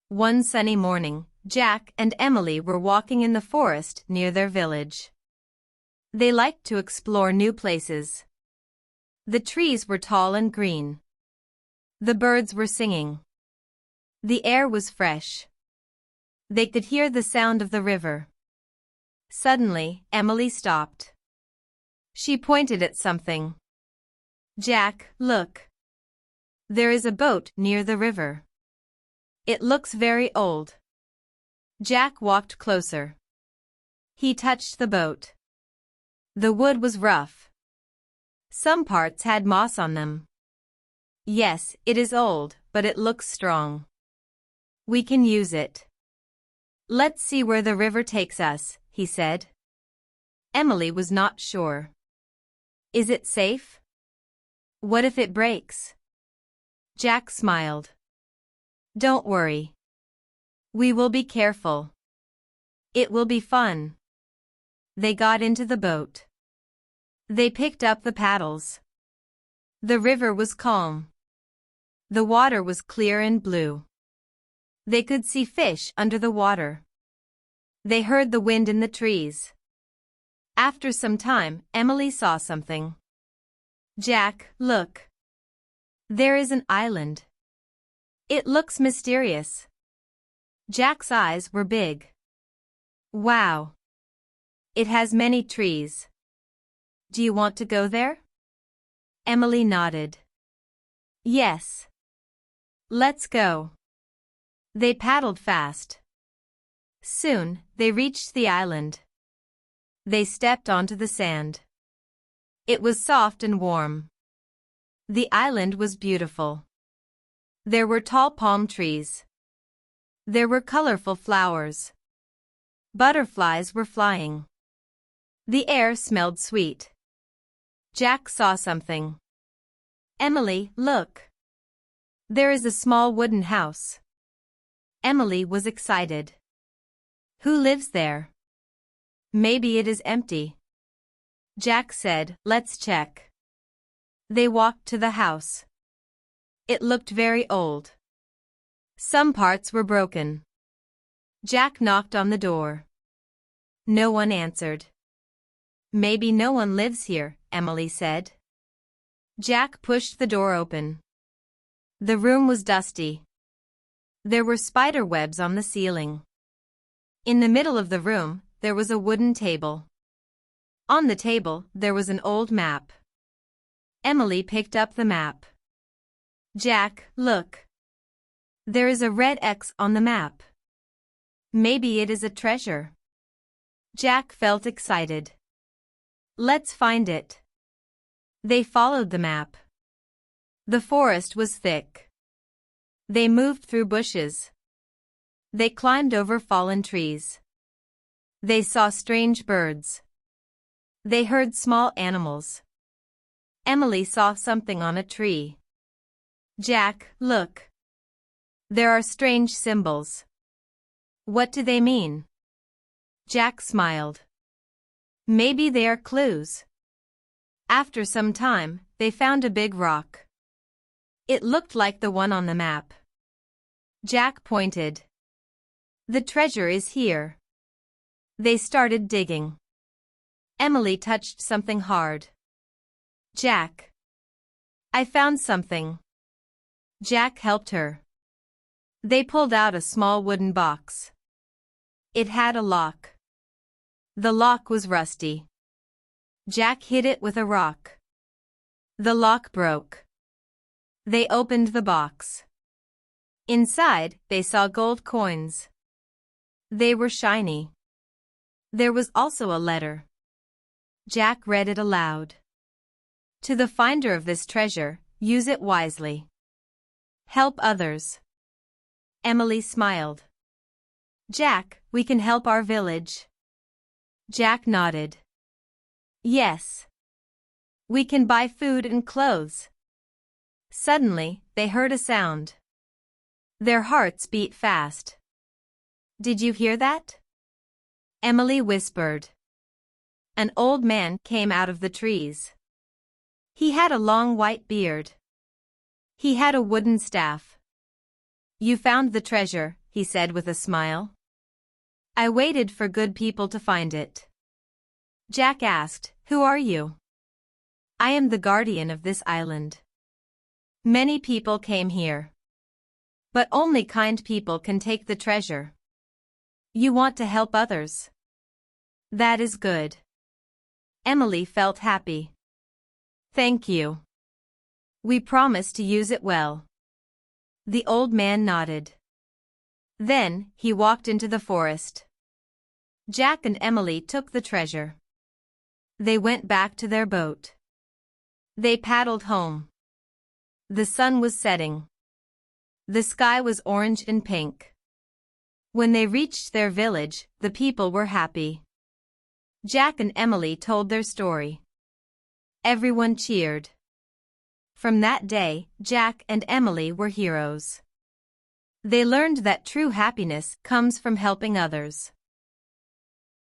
One sunny morning, Jack and Emily were walking in the forest near their village. They liked to explore new places. The trees were tall and green. The birds were singing. The air was fresh. They could hear the sound of the river. Suddenly, Emily stopped. She pointed at something. "Jack, look. There is a boat near the river. It looks very old." Jack walked closer. He touched the boat. The wood was rough. Some parts had moss on them. "Yes, it is old, but it looks strong. We can use it. Let's see where the river takes us," he said. Emily was not sure. "Is it safe? What if it breaks?" Jack smiled. "Don't worry. We will be careful. It will be fun." They got into the boat. They picked up the paddles. The river was calm. The water was clear and blue. They could see fish under the water. They heard the wind in the trees. After some time, Emily saw something. "Jack, look. There is an island. It looks mysterious." Jack's eyes were big. "Wow. It has many trees. Do you want to go there?" Emily nodded. "Yes. Let's go." They paddled fast. Soon, they reached the island. They stepped onto the sand. It was soft and warm. The island was beautiful. There were tall palm trees. There were colorful flowers. Butterflies were flying. The air smelled sweet. Jack saw something. "Emily, look. There is a small wooden house." Emily was excited. "Who lives there? Maybe it is empty." Jack said, "Let's check." They walked to the house. It looked very old. Some parts were broken. Jack knocked on the door. No one answered. "Maybe no one lives here," Emily said. Jack pushed the door open. The room was dusty. There were spider webs on the ceiling. In the middle of the room, there was a wooden table. On the table, there was an old map. Emily picked up the map. "Jack, look. There is a red X on the map. Maybe it is a treasure." Jack felt excited. "Let's find it." They followed the map. The forest was thick. They moved through bushes. They climbed over fallen trees. They saw strange birds. They heard small animals. Emily saw something on a tree. "Jack, look. There are strange symbols. What do they mean?" Jack smiled. "Maybe they are clues." After some time, they found a big rock. It looked like the one on the map. Jack pointed. "The treasure is here." They started digging. Emily touched something hard. "Jack. I found something." Jack helped her. They pulled out a small wooden box. It had a lock. The lock was rusty. Jack hit it with a rock. The lock broke. They opened the box. Inside, they saw gold coins. They were shiny. There was also a letter. Jack read it aloud. "To the finder of this treasure, use it wisely. Help others." Emily smiled. "Jack, we can help our village." Jack nodded. "Yes. We can buy food and clothes." Suddenly, they heard a sound. Their hearts beat fast. "Did you hear that?" Emily whispered. An old man came out of the trees. He had a long white beard. He had a wooden staff. "You found the treasure," he said with a smile. I waited for good people to find it. Jack asked, Who are you? I am the guardian of this island. Many people came here. But only kind people can take the treasure. You want to help others. That is good. Emily felt happy. Thank you. We promise to use it well. The old man nodded. Then, he walked into the forest. Jack and Emily took the treasure. They went back to their boat. They paddled home. The sun was setting. The sky was orange and pink. When they reached their village, the people were happy. Jack and Emily told their story. Everyone cheered. From that day, Jack and Emily were heroes. They learned that true happiness comes from helping others.